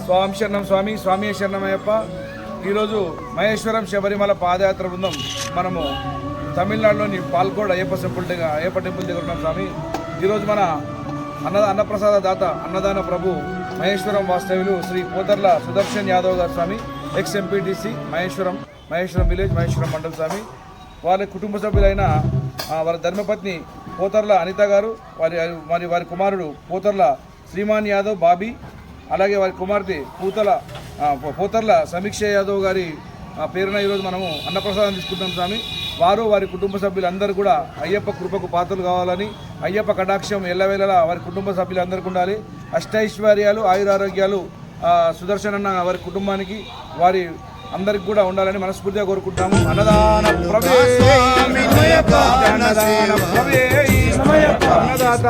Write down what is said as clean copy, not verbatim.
స్వామి శరణం స్వామి స్వామి శరణమయ్యప్ప. ఈరోజు మహేశ్వరం శబరిమల పాదయాత్ర బృందం మనము తమిళనాడులోని పాల్కోడ్ అయ్యప్ప టెంపుల్ దగ్గర ఉన్నాం స్వామి. ఈరోజు మన అన్నప్రసాద దాత అన్నదాన ప్రభు మహేశ్వరం వాస్తవ్యులు శ్రీ పోతర్ల సుదర్శన్ యాదవ్ గారు స్వామి, ex MPTC Maheshwaram village Maheshwaram mandal స్వామి. వారి కుటుంబ సభ్యులైన వారి ధర్మపత్ని పోతర్ల అనిత గారు, వారి కుమారుడు పోతర్ల శ్రీమాన్ యాదవ్ బాబీ, అలాగే వారి కుమార్తె పోతర్ల సమీక్ష యాదవ్ గారి పేరున ఈరోజు మనము అన్నప్రసాదం తీసుకుంటాం స్వామి. వారు వారి కుటుంబ సభ్యులందరూ కూడా అయ్యప్ప కృపకు పాత్రలు కావాలని, అయ్యప్ప కటాక్షం ఎల్లవేళలా వారి కుటుంబ సభ్యులందరికీ ఉండాలి. అష్టైశ్వర్యాలు ఆయురారోగ్యాలు సుదర్శన్ అన్న వారి కుటుంబానికి వారి అందరికి కూడా ఉండాలని మనస్ఫూర్తిగా కోరుకుంటాము. అన్నదాన ప్రభే అన్నదాత